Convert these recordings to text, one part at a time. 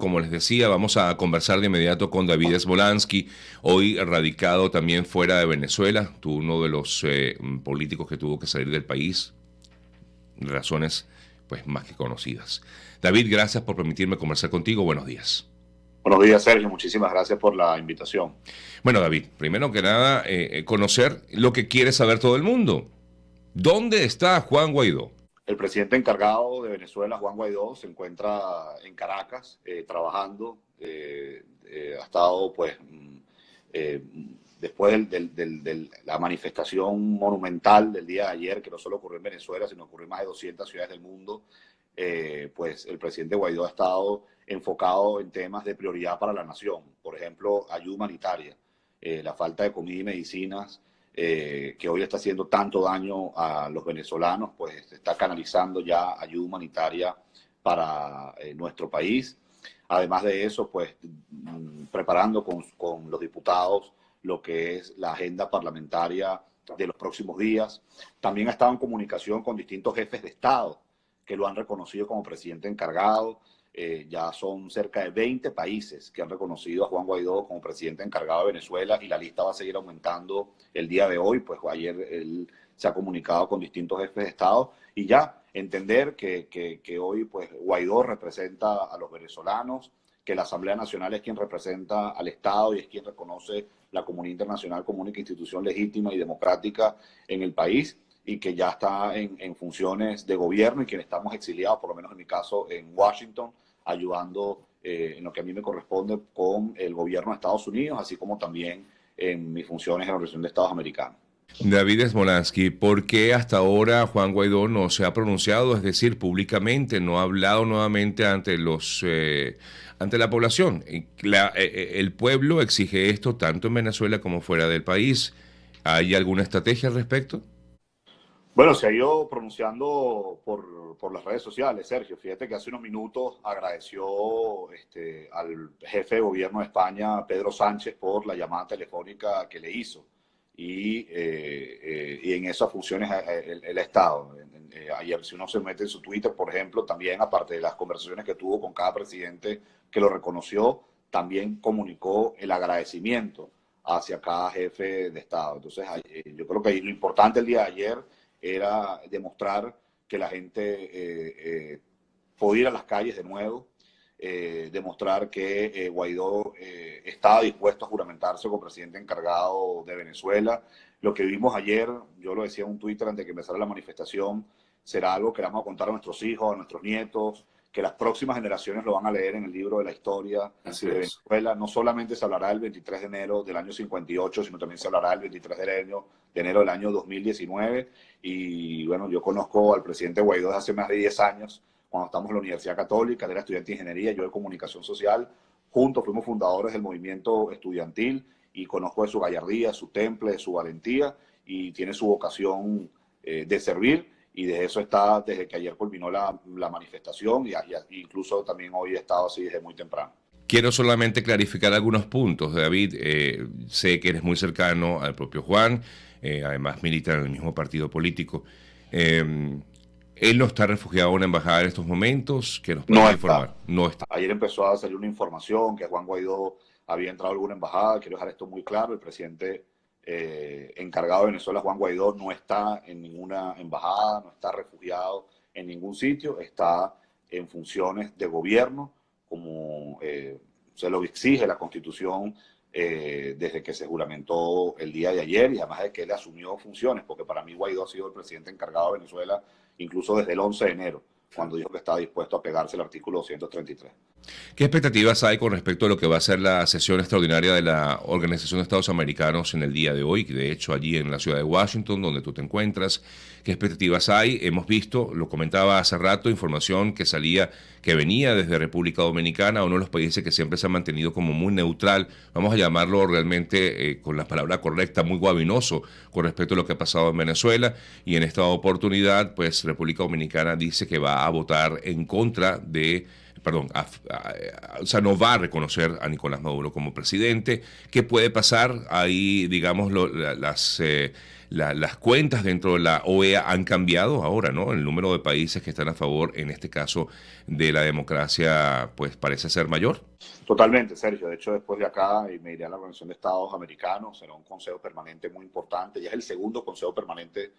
Como les decía, vamos a conversar de inmediato con David Smolansky, hoy radicado también fuera de Venezuela, tú uno de los políticos que tuvo que salir del país, razones pues más que conocidas. David, gracias por permitirme conversar contigo, buenos días. Buenos días, Sergio. Muchísimas gracias por la invitación. Bueno, David, primero que nada, conocer lo que quiere saber todo el mundo. ¿Dónde está Juan Guaidó? El presidente encargado de Venezuela, Juan Guaidó, se encuentra en Caracas trabajando. Ha estado, pues, después de la manifestación monumental del día de ayer, que no solo ocurrió en Venezuela, sino ocurrió en más de 200 ciudades del mundo, pues el presidente Guaidó ha estado enfocado en temas de prioridad para la nación. Por ejemplo, ayuda humanitaria, la falta de comida y medicinas, que hoy está haciendo tanto daño a los venezolanos, pues se está canalizando ya ayuda humanitaria para nuestro país. Además de eso, pues preparando con los diputados lo que es la agenda parlamentaria de los próximos días. También ha estado en comunicación con distintos jefes de Estado que lo han reconocido como presidente encargado. Ya son cerca de 20 países que han reconocido a Juan Guaidó como presidente encargado de Venezuela y la lista va a seguir aumentando el día de hoy. Pues ayer él se ha comunicado con distintos jefes de Estado y ya entender que hoy pues Guaidó representa a los venezolanos, que la Asamblea Nacional es quien representa al Estado y es quien reconoce la comunidad internacional como única institución legítima y democrática en el país, y que ya está en funciones de gobierno y quien estamos exiliados, por lo menos en mi caso, en Washington, ayudando en lo que a mí me corresponde con el gobierno de Estados Unidos, así como también en mis funciones en la Organización de Estados Americanos. David Smolansky, ¿por qué hasta ahora Juan Guaidó no se ha pronunciado, es decir, públicamente, no ha hablado nuevamente ante ante la población? El pueblo exige esto tanto en Venezuela como fuera del país. ¿Hay alguna estrategia al respecto? Bueno, se ha ido pronunciando por las redes sociales, Sergio. Fíjate que hace unos minutos agradeció al jefe de gobierno de España, Pedro Sánchez, por la llamada telefónica que le hizo. Y en esas funciones él ha estado. Ayer, si uno se mete en su Twitter, por ejemplo, también, aparte de las conversaciones que tuvo con cada presidente que lo reconoció, también comunicó el agradecimiento hacia cada jefe de Estado. Entonces, yo creo que lo importante el día de ayer era demostrar que la gente podía ir a las calles de nuevo, demostrar que Guaidó estaba dispuesto a juramentarse como presidente encargado de Venezuela. Lo que vimos ayer, yo lo decía en un Twitter antes de que empezara la manifestación, será algo que le vamos a contar a nuestros hijos, a nuestros nietos, que las próximas generaciones lo van a leer en el libro de la historia de Venezuela. No solamente se hablará el 23 de enero del año 58, sino también se hablará el 23 de enero del año 2019. Y bueno, yo conozco al presidente Guaidó desde hace más de 10 años, cuando estamos en la Universidad Católica. Él era estudiante de ingeniería, yo de comunicación social. Juntos fuimos fundadores del movimiento estudiantil y conozco de su gallardía, su temple, de su valentía, y tiene su vocación de servir. Y de eso está desde que ayer culminó la manifestación y incluso también hoy he estado así desde muy temprano. Quiero solamente clarificar algunos puntos, David. Sé que eres muy cercano al propio Juan, además milita en el mismo partido político. Él no está refugiado en una embajada en estos momentos, que nos puede informar. No está. Ayer empezó a salir una información que Juan Guaidó había entrado a alguna embajada. Quiero dejar esto muy claro. El presidente encargado de Venezuela, Juan Guaidó, no está en ninguna embajada, no está refugiado en ningún sitio, está en funciones de gobierno, como se lo exige la Constitución desde que se juramentó el día de ayer, y además de que él asumió funciones, porque para mí Guaidó ha sido el presidente encargado de Venezuela incluso desde el 11 de enero, cuando dijo que estaba dispuesto a pegarse el artículo 233. ¿Qué expectativas hay con respecto a lo que va a ser la sesión extraordinaria de la Organización de Estados Americanos en el día de hoy? De hecho, allí en la ciudad de Washington, donde tú te encuentras, ¿qué expectativas hay? Hemos visto, lo comentaba hace rato, información que salía, que venía desde República Dominicana, uno de los países que siempre se ha mantenido como muy neutral, vamos a llamarlo realmente con la palabra correcta, muy guabinoso con respecto a lo que ha pasado en Venezuela, y en esta oportunidad, pues República Dominicana dice que va a votar en contra de perdón, o sea, no va a reconocer a Nicolás Maduro como presidente. ¿Qué puede pasar? Ahí, digamos, las cuentas dentro de la OEA han cambiado ahora, ¿no? El número de países que están a favor, en este caso, de la democracia, pues parece ser mayor. Totalmente, Sergio. De hecho, después de acá me iré a la Organización de Estados Americanos. Será un consejo permanente muy importante. Ya es el segundo consejo permanente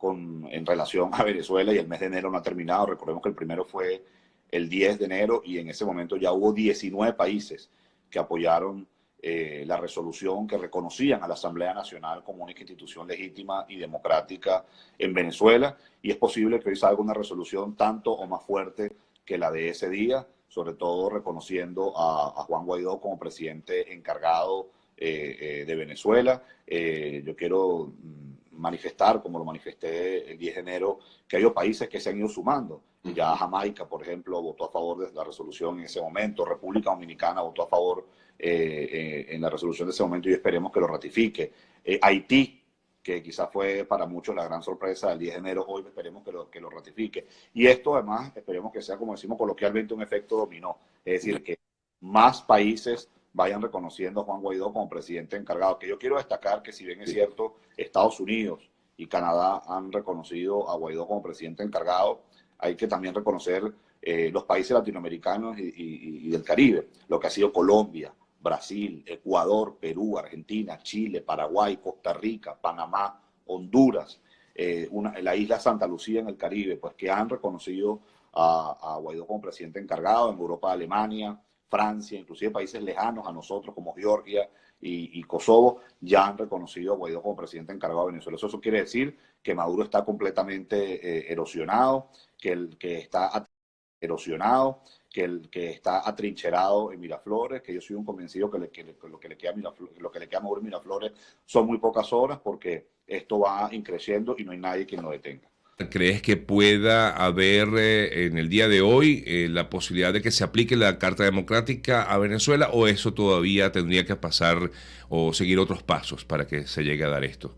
en relación a Venezuela y el mes de enero no ha terminado. Recordemos que el primero fue el 10 de enero y en ese momento ya hubo 19 países que apoyaron la resolución que reconocían a la Asamblea Nacional como única institución legítima y democrática en Venezuela. Y es posible que hoy salga una resolución tanto o más fuerte que la de ese día, sobre todo reconociendo a Juan Guaidó como presidente encargado de Venezuela. Yo quiero manifestar, como lo manifesté el 10 de enero, que hay países que se han ido sumando. Ya Jamaica, por ejemplo, votó a favor de la resolución en ese momento. República Dominicana votó a favor en la resolución de ese momento y esperemos que lo ratifique. Haití, que quizás fue para muchos la gran sorpresa del 10 de enero, hoy esperemos que lo ratifique. Y esto además esperemos que sea, como decimos coloquialmente, un efecto dominó. Es decir, que más países vayan reconociendo a Juan Guaidó como presidente encargado. Que yo quiero destacar que si bien es cierto, Estados Unidos y Canadá han reconocido a Guaidó como presidente encargado, hay que también reconocer los países latinoamericanos y del Caribe, lo que ha sido Colombia, Brasil, Ecuador, Perú, Argentina, Chile, Paraguay, Costa Rica, Panamá, Honduras, la isla Santa Lucía en el Caribe, pues que han reconocido a Guaidó como presidente encargado. En Europa, Alemania, Francia, inclusive países lejanos a nosotros como Georgia y Kosovo, ya han reconocido a Guaidó como presidente encargado de Venezuela. Eso quiere decir que Maduro está completamente erosionado, que está erosionado, que está atrincherado en Miraflores, que yo soy un convencido que lo que le queda a Maduro en Miraflores son muy pocas horas, porque esto va increciendo y no hay nadie quien lo detenga. ¿Crees que pueda haber en el día de hoy la posibilidad de que se aplique la Carta Democrática a Venezuela, o eso todavía tendría que pasar o seguir otros pasos para que se llegue a dar esto?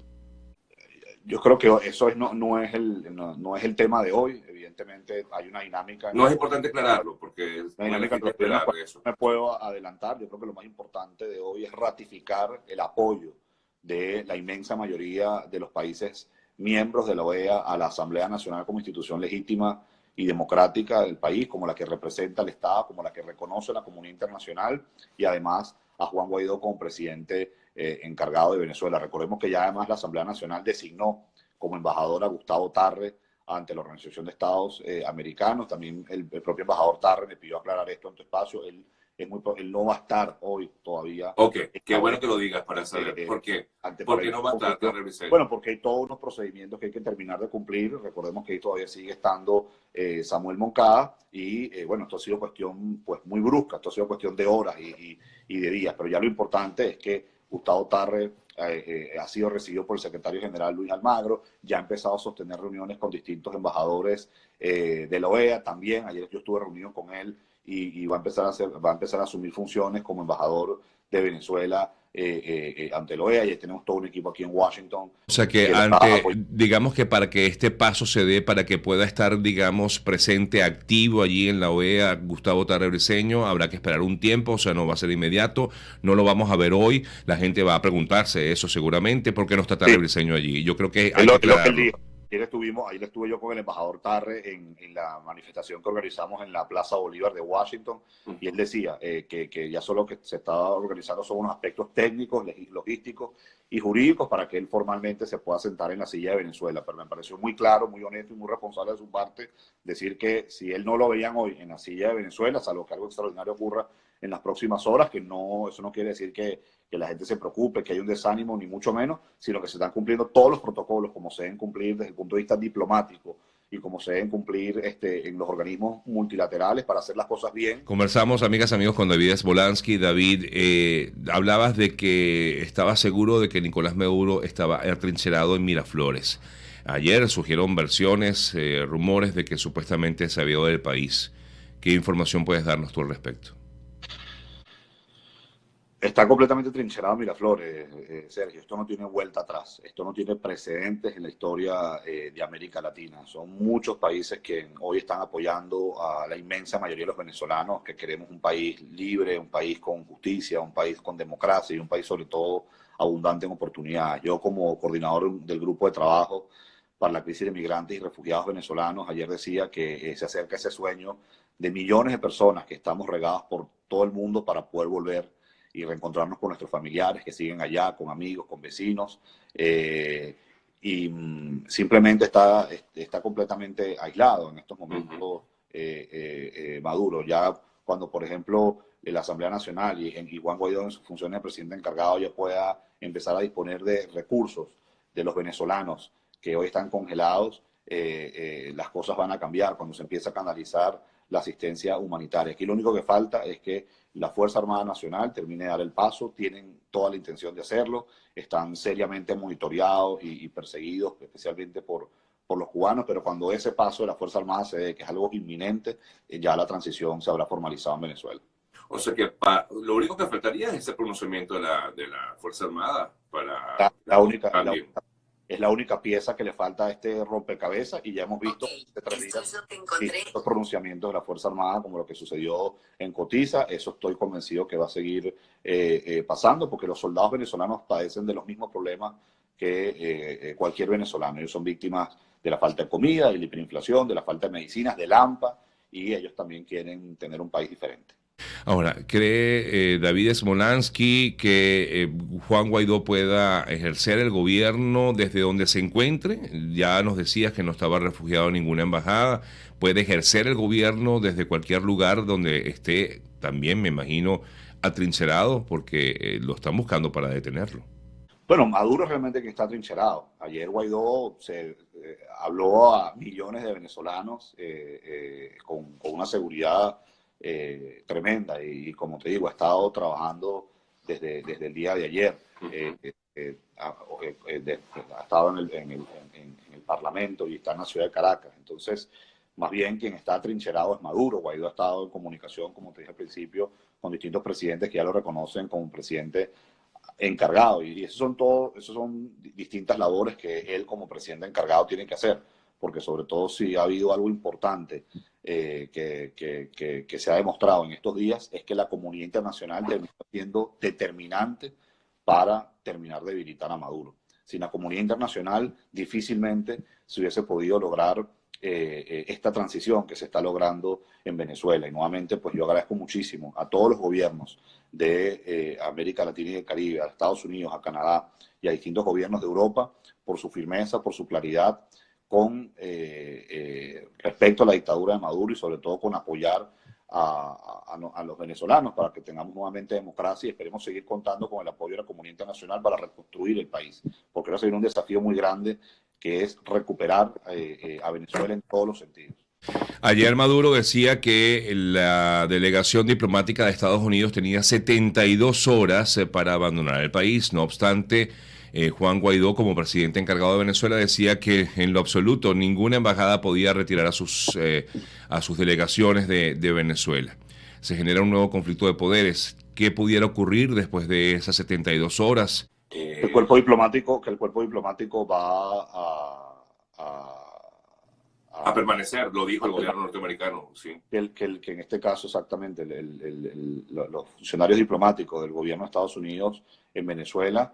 Yo creo que eso no es el tema de hoy. Evidentemente hay una dinámica. No es importante aclararlo, porque una dinámica en la cual no me puedo adelantar. Yo creo que lo más importante de hoy es ratificar el apoyo de la inmensa mayoría de los países miembros de la OEA a la Asamblea Nacional como institución legítima y democrática del país, como la que representa al Estado, como la que reconoce la comunidad internacional, y además a Juan Guaidó como presidente encargado de Venezuela. Recordemos que ya además la Asamblea Nacional designó como embajador a Gustavo Tarre ante la Organización de Estados Americanos. También el propio embajador Tarre me pidió aclarar esto en tu espacio. Él no va a estar hoy todavía. Ok, qué bueno que lo digas para saber. ¿Por qué? ¿Por qué no va a estar, Tarre Briceño? Bueno, porque hay todos unos procedimientos que hay que terminar de cumplir. Recordemos que ahí todavía sigue estando Samuel Moncada y bueno, esto ha sido cuestión pues muy brusca, esto ha sido cuestión de horas y de días, pero ya lo importante es que Gustavo Tarre ha sido recibido por el secretario general Luis Almagro, ya ha empezado a sostener reuniones con distintos embajadores de la OEA. También ayer yo estuve reunido con él y va a empezar a asumir funciones como embajador de Venezuela ante la OEA. Y tenemos todo un equipo aquí en Washington. O sea que digamos que para que este paso se dé, para que pueda estar, digamos, presente, activo allí en la OEA, Gustavo Tarre Briceño, habrá que esperar un tiempo, o sea, no va a ser inmediato, no lo vamos a ver hoy, la gente va a preguntarse eso seguramente, ¿por qué no está Tarre Briceño allí? Yo creo que hay que aclararlo. Ayer estuve yo con el embajador Tarre en la manifestación que organizamos en la Plaza Bolívar de Washington, y él decía que ya solo que se estaba organizando son unos aspectos técnicos, logísticos y jurídicos para que él formalmente se pueda sentar en la silla de Venezuela. Pero me pareció muy claro, muy honesto y muy responsable de su parte decir que si él no lo veían hoy en la silla de Venezuela, salvo que algo extraordinario ocurra en las próximas horas, que no, eso no quiere decir que la gente se preocupe, que hay un desánimo, ni mucho menos, sino que se están cumpliendo todos los protocolos como se deben cumplir desde el punto de vista diplomático y como se deben cumplir en los organismos multilaterales para hacer las cosas bien. Conversamos, amigas, amigos, con David Smolansky. David, hablabas de que estaba seguro de que Nicolás Maduro estaba atrincherado en Miraflores. Ayer surgieron versiones, rumores de que supuestamente se había ido del país. ¿Qué información puedes darnos tú al respecto? Está completamente trincherado Miraflores, Sergio. Esto no tiene vuelta atrás. Esto no tiene precedentes en la historia de América Latina. Son muchos países que hoy están apoyando a la inmensa mayoría de los venezolanos que queremos un país libre, un país con justicia, un país con democracia y un país sobre todo abundante en oportunidades. Yo como coordinador del grupo de trabajo para la crisis de migrantes y refugiados venezolanos, ayer decía que se acerca ese sueño de millones de personas que estamos regadas por todo el mundo para poder volver y reencontrarnos con nuestros familiares que siguen allá, con amigos, con vecinos. Simplemente está completamente aislado en estos momentos Maduro. Ya cuando, por ejemplo, la Asamblea Nacional y Juan Guaidó en sus funciones de presidente encargado ya pueda empezar a disponer de recursos de los venezolanos que hoy están congelados, las cosas van a cambiar cuando se empieza a canalizar la asistencia humanitaria. Aquí lo único que falta es que la Fuerza Armada Nacional termine de dar el paso, tienen toda la intención de hacerlo, están seriamente monitoreados y perseguidos, especialmente por los cubanos, pero cuando ese paso de la Fuerza Armada se dé, que es algo inminente, ya la transición se habrá formalizado en Venezuela. O sea que lo único que faltaría es ese pronunciamiento de la Fuerza Armada para la única, es la única pieza que le falta a este rompecabezas y ya hemos visto estos pronunciamientos de la Fuerza Armada como lo que sucedió en Cotiza. Eso estoy convencido que va a seguir pasando porque los soldados venezolanos padecen de los mismos problemas que cualquier venezolano. Ellos son víctimas de la falta de comida, de la hiperinflación, de la falta de medicinas, del AMPA y ellos también quieren tener un país diferente. Ahora, ¿cree David Smolansky que Juan Guaidó pueda ejercer el gobierno desde donde se encuentre? Ya nos decías que no estaba refugiado en ninguna embajada. ¿Puede ejercer el gobierno desde cualquier lugar donde esté, también me imagino, atrincherado? Porque lo están buscando para detenerlo. Bueno, Maduro realmente que está trincherado. Ayer Guaidó habló a millones de venezolanos con una seguridad tremenda y como te digo, ha estado trabajando desde el día de ayer. Ha estado en el Parlamento y está en la ciudad de Caracas. Entonces, más bien quien está atrincherado es Maduro. Guaidó ha estado en comunicación, como te dije al principio, con distintos presidentes que ya lo reconocen como presidente encargado y eso son distintas labores que él como presidente encargado tiene que hacer, porque sobre todo si ha habido algo importante que se ha demostrado en estos días es que la comunidad internacional termina siendo determinante para terminar de debilitar a Maduro. Sin la comunidad internacional difícilmente se hubiese podido lograr esta transición que se está logrando en Venezuela. Y nuevamente, pues yo agradezco muchísimo a todos los gobiernos de América Latina y el Caribe, a Estados Unidos, a Canadá y a distintos gobiernos de Europa por su firmeza, por su claridad con respecto a la dictadura de Maduro y sobre todo con apoyar a los venezolanos para que tengamos nuevamente democracia y esperemos seguir contando con el apoyo de la comunidad internacional para reconstruir el país, porque va a ser un desafío muy grande que es recuperar a Venezuela en todos los sentidos. Ayer Maduro decía que la delegación diplomática de Estados Unidos tenía 72 horas para abandonar el país. No obstante, Juan Guaidó, como presidente encargado de Venezuela, decía que en lo absoluto ninguna embajada podía retirar a sus delegaciones de Venezuela. Se genera un nuevo conflicto de poderes. ¿Qué pudiera ocurrir después de esas 72 horas? El cuerpo diplomático va a permanecer, lo dijo el gobierno norteamericano. Sí. Que en este caso exactamente los funcionarios diplomáticos del gobierno de Estados Unidos en Venezuela,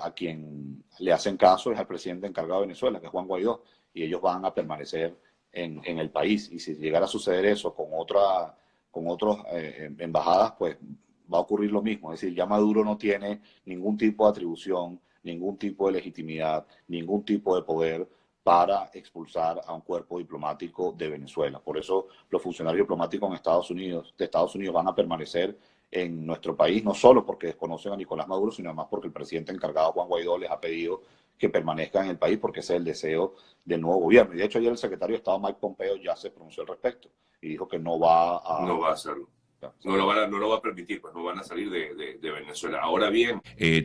a quien le hacen caso es al presidente encargado de Venezuela, que es Juan Guaidó, y ellos van a permanecer en el país. Y si llegara a suceder eso con otras embajadas, pues va a ocurrir lo mismo. Es decir, ya Maduro no tiene ningún tipo de atribución, ningún tipo de legitimidad, ningún tipo de poder para expulsar a un cuerpo diplomático de Venezuela. Por eso los funcionarios diplomáticos de Estados Unidos van a permanecer en nuestro país, no solo porque desconocen a Nicolás Maduro, sino además porque el presidente encargado, Juan Guaidó, les ha pedido que permanezcan en el país porque ese es el deseo del nuevo gobierno. Y de hecho ayer el secretario de Estado, Mike Pompeo, ya se pronunció al respecto y dijo que no va a hacerlo. No lo va a permitir, pues no van a salir de Venezuela. Ahora bien,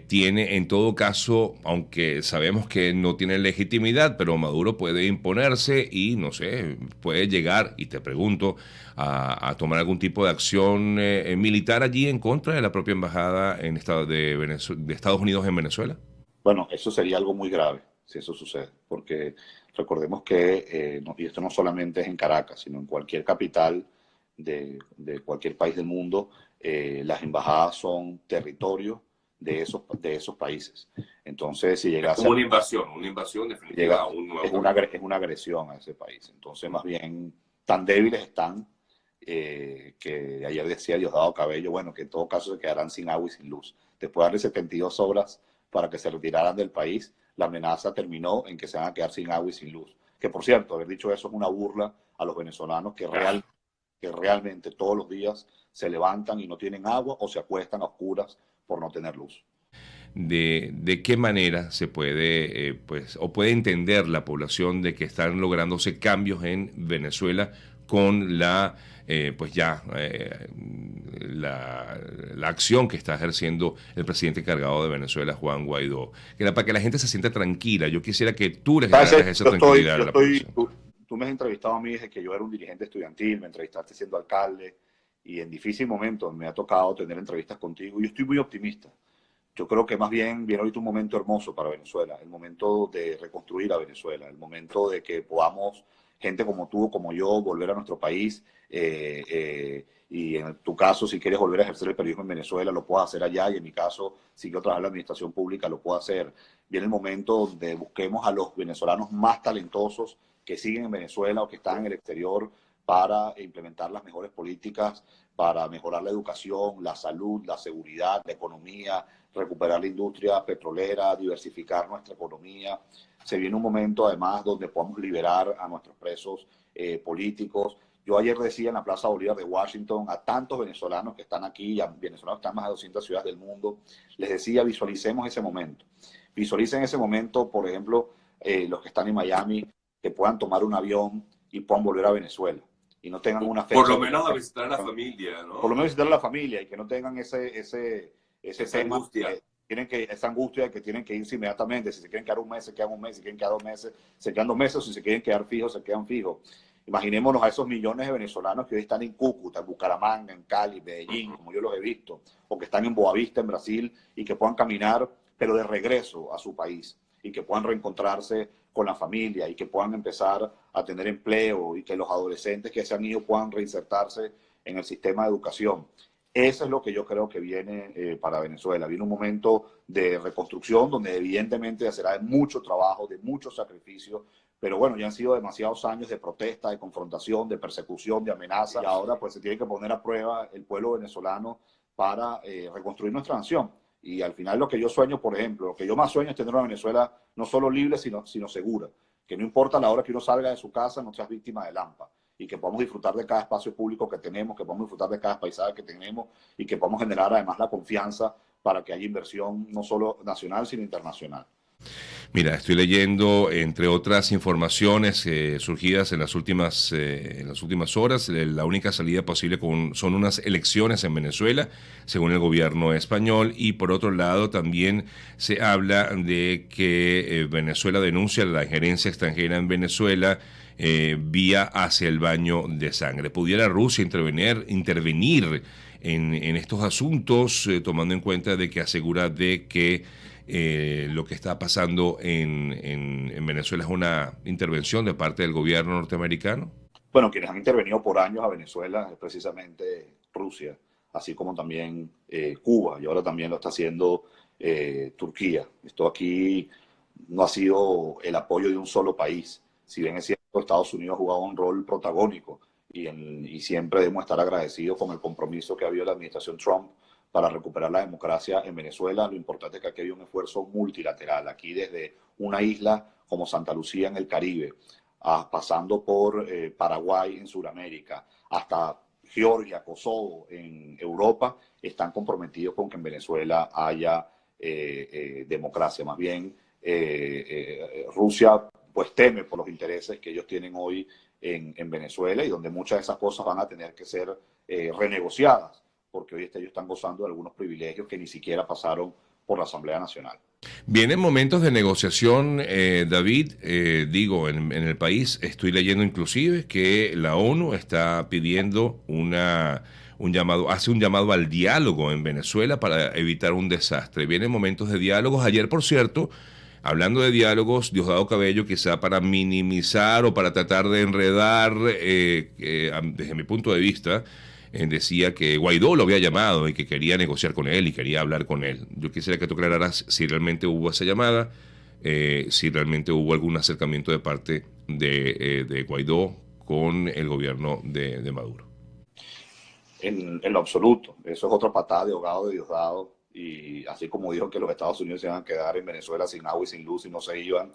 tiene en todo caso, aunque sabemos que no tiene legitimidad, pero Maduro puede imponerse y, no sé, puede llegar, y te pregunto, a tomar algún tipo de acción militar allí en contra de la propia embajada en de Estados Unidos en Venezuela. Bueno, eso sería algo muy grave si eso sucede, porque recordemos que, y esto no solamente es en Caracas, sino en cualquier capital de cualquier país del mundo, las embajadas son territorio de esos países. Entonces, si Es llegase como una invasión definitiva llega, a un es nuevo una, territorio. es una agresión a ese país. Entonces, más bien, tan débiles están que ayer decía Diosdado Cabello, bueno, que en todo caso se quedarán sin agua y sin luz. Después de darle 72 horas para que se retiraran del país, la amenaza terminó en que se van a quedar sin agua y sin luz. Que por cierto, haber dicho eso es una burla a los venezolanos que realmente todos los días se levantan y no tienen agua o se acuestan a oscuras por no tener luz. De qué manera se puede, pues, o puede entender la población de que están lográndose cambios en Venezuela con pues ya, la acción que está ejerciendo el presidente encargado de Venezuela, Juan Guaidó. Para que la gente se sienta tranquila. Yo quisiera que tú les ¿Sabes? ganaras esa tranquilidad a la población. Tú me has entrevistado a mí desde que yo era un dirigente estudiantil, me entrevistaste siendo alcalde y en difícil momentos me ha tocado tener entrevistas contigo. Yo estoy muy optimista. Yo creo que más bien viene ahorita un momento hermoso para Venezuela, el momento de reconstruir a Venezuela, el momento de que podamos, gente como tú, como yo, volver a nuestro país. Y en tu caso, si quieres volver a ejercer el periodismo en Venezuela, lo puedo hacer allá. Y en mi caso, si quiero trabajar en la administración pública, lo puedo hacer. Viene el momento donde busquemos a los venezolanos más talentosos que siguen en Venezuela o que están en el exterior para implementar las mejores políticas, para mejorar la educación, la salud, la seguridad, la economía, recuperar la industria petrolera, diversificar nuestra economía. Se viene un momento, además, donde podamos liberar a nuestros presos políticos. Yo ayer decía en la Plaza Bolívar de Washington a tantos venezolanos que están aquí, y a venezolanos que están en más de 200 ciudades del mundo, les decía, visualicemos ese momento. Visualicen ese momento, por ejemplo, los que están en Miami, que puedan tomar un avión y puedan volver a Venezuela y no tengan una fecha. Por lo menos a visitar a la familia, Por lo ¿no? menos visitar a la familia y que no tengan ese Esa tema, angustia. esa angustia de que tienen que irse inmediatamente. Si se quieren quedar un mes, se quedan un mes. Si quieren quedar 2 meses, se quedan 2 meses. O si se quieren quedar fijos, se quedan fijos. Imaginémonos a esos millones de venezolanos que hoy están en Cúcuta, en Bucaramanga, en Cali, Medellín, como yo los he visto, o que están en Boavista, en Brasil, y que puedan caminar, pero de regreso a su país, y que puedan reencontrarse con la familia, y que puedan empezar a tener empleo, y que los adolescentes que se han ido puedan reinsertarse en el sistema de educación. Eso es lo que yo creo que viene para Venezuela. Viene un momento de reconstrucción donde evidentemente será de mucho trabajo, de mucho sacrificio, pero bueno, ya han sido demasiados años de protesta, de confrontación, de persecución, de amenaza, y ahora pues se tiene que poner a prueba el pueblo venezolano para reconstruir nuestra nación. Y al final lo que yo sueño, por ejemplo, lo que yo más sueño es tener una Venezuela no solo libre, sino segura. Que no importa la hora que uno salga de su casa, no seas víctima del AMPA. Y que podamos disfrutar de cada espacio público que tenemos, que podamos disfrutar de cada paisaje que tenemos y que podamos generar además la confianza para que haya inversión no solo nacional, sino internacional. Mira, estoy leyendo, entre otras informaciones surgidas en las últimas horas, la única salida posible son unas elecciones en Venezuela, según el gobierno español, y por otro lado también se habla de que Venezuela denuncia la injerencia extranjera en Venezuela vía hacia el baño de sangre. ¿Pudiera Rusia intervenir en estos asuntos, tomando en cuenta de que asegura de que lo que está pasando en Venezuela es una intervención de parte del gobierno norteamericano? Bueno, quienes han intervenido por años a Venezuela es precisamente Rusia, así como también Cuba, y ahora también lo está haciendo Turquía. Esto aquí no ha sido el apoyo de un solo país. Si bien es cierto, Estados Unidos ha jugado un rol protagónico y siempre debemos estar agradecidos con el compromiso que ha habido la administración Trump para recuperar la democracia en Venezuela. Lo importante es que aquí hay un esfuerzo multilateral, aquí desde una isla como Santa Lucía en el Caribe, pasando por Paraguay en Sudamérica, hasta Georgia, Kosovo en Europa, están comprometidos con que en Venezuela haya democracia. Más bien, Rusia pues teme por los intereses que ellos tienen hoy en Venezuela y donde muchas de esas cosas van a tener que ser renegociadas, porque hoy ellos están gozando de algunos privilegios que ni siquiera pasaron por la Asamblea Nacional. Vienen momentos de negociación, David, digo, en el país. Estoy leyendo inclusive que la ONU está pidiendo un llamado, hace un llamado al diálogo en Venezuela para evitar un desastre. Vienen momentos de diálogos. Ayer, por cierto, hablando de diálogos, Diosdado Cabello, quizá para minimizar o para tratar de enredar, desde mi punto de vista, decía que Guaidó lo había llamado y que quería negociar con él y quería hablar con él. Yo quisiera que tú aclararas si realmente hubo esa llamada, si realmente hubo algún acercamiento de parte de Guaidó con el gobierno de Maduro. En lo absoluto. Eso es otra patada de ahogado de Diosdado. Y así como dijo que los Estados Unidos se iban a quedar en Venezuela sin agua y sin luz y no se iban,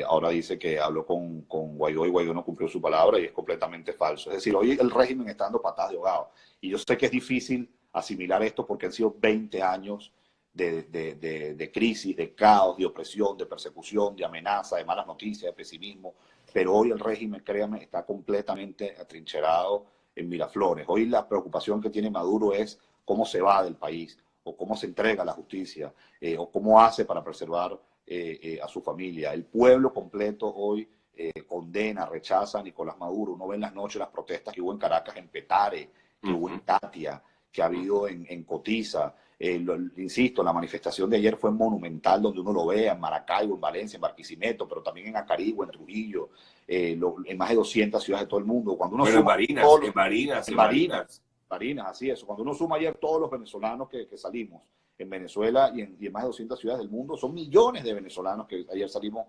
ahora dice que habló con Guaidó y Guaidó no cumplió su palabra y es completamente falso. Es decir, hoy el régimen está dando patadas de ahogado. Y yo sé que es difícil asimilar esto porque han sido 20 años de crisis, de caos, de opresión, de persecución, de amenaza, de malas noticias, de pesimismo. Pero hoy el régimen, créame, está completamente atrincherado en Miraflores. Hoy la preocupación que tiene Maduro es cómo se va del país, o cómo se entrega la justicia, o cómo hace para preservar a su familia. El pueblo completo hoy condena, rechaza a Nicolás Maduro. Uno ve en las noches las protestas que hubo en Caracas, en Petare, que hubo en Katia, que ha habido en Cotiza. Insisto, la manifestación de ayer fue monumental, donde uno lo vea en Maracaibo, en Valencia, en Barquisimeto, pero también en Acarigua, en Trujillo, en más de 200 ciudades de todo el mundo. Cuando uno Bueno, suma en Barinas. Barinas, así es. Cuando uno suma ayer todos los venezolanos que salimos en Venezuela y en más de 200 ciudades del mundo, son millones de venezolanos que ayer salimos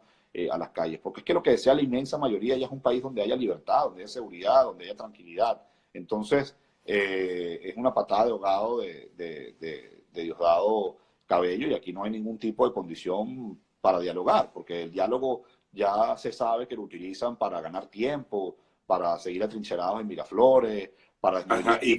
a las calles. Porque es que lo que desea la inmensa mayoría ya es un país donde haya libertad, donde haya seguridad, donde haya tranquilidad. Entonces, es una patada de ahogado de Diosdado Cabello y aquí no hay ningún tipo de condición para dialogar, porque el diálogo ya se sabe que lo utilizan para ganar tiempo, para seguir atrincherados en Miraflores, para Ajá, y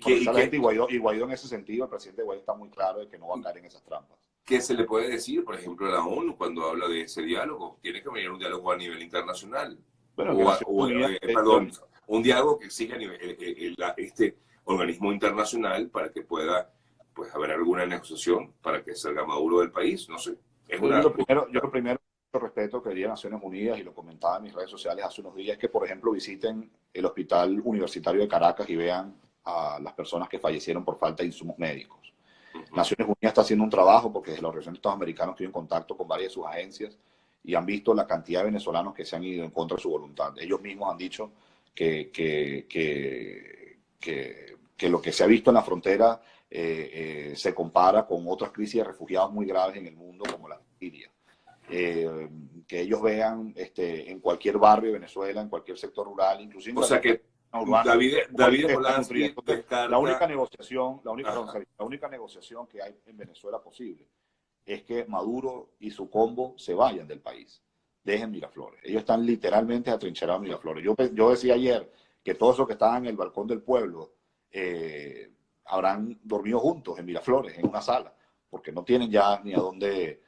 Guaidó en ese sentido, el presidente Guaidó está muy claro de que no va a caer en esas trampas. ¿Qué se le puede decir, por ejemplo, a la ONU cuando habla de ese diálogo? Tiene que venir un diálogo a nivel internacional. Bueno, que Naciones Unidas, Perdón, un diálogo que exija a nivel, este organismo internacional para que pueda pues haber alguna negociación para que salga Maduro del país. No sé. Es yo una... lo primero respeto que diría Naciones Unidas, y lo comentaba en mis redes sociales hace unos días, es que, por ejemplo, visiten el Hospital Universitario de Caracas y vean a las personas que fallecieron por falta de insumos médicos. Naciones Unidas está haciendo un trabajo porque desde la Organización de Estados Americanos estoy en contacto con varias de sus agencias y han visto la cantidad de venezolanos que se han ido en contra de su voluntad. Ellos mismos han dicho que lo que se ha visto en la frontera se compara con otras crisis de refugiados muy graves en el mundo, como la de Siria. Que ellos vean en cualquier barrio de Venezuela, en cualquier sector rural, inclusive... O sea que urbana, David Polanski descarta... La única negociación que hay en Venezuela posible es que Maduro y su combo se vayan del país, dejen Miraflores. Ellos están literalmente atrincherados en Miraflores. Yo decía ayer que todos los que estaban en el balcón del pueblo habrán dormido juntos en Miraflores, en una sala, porque no tienen ya ni a dónde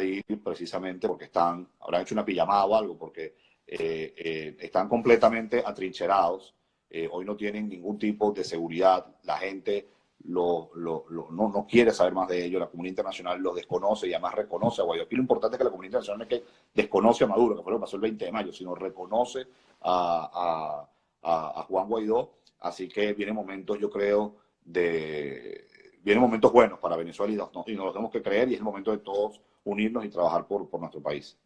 ir precisamente, porque habrán hecho una pijamada o algo, porque están completamente atrincherados. Hoy no tienen ningún tipo de seguridad. La gente no quiere saber más de ellos. La comunidad internacional los desconoce y además reconoce a Guaidó. Aquí lo importante es que la comunidad internacional no es que desconoce a Maduro, que fue lo que pasó el 20 de mayo, sino reconoce a Juan Guaidó. Así que vienen momentos, yo creo, vienen momentos buenos para Venezuela y nos los tenemos que creer, y es el momento de todos unirnos y trabajar por nuestro país.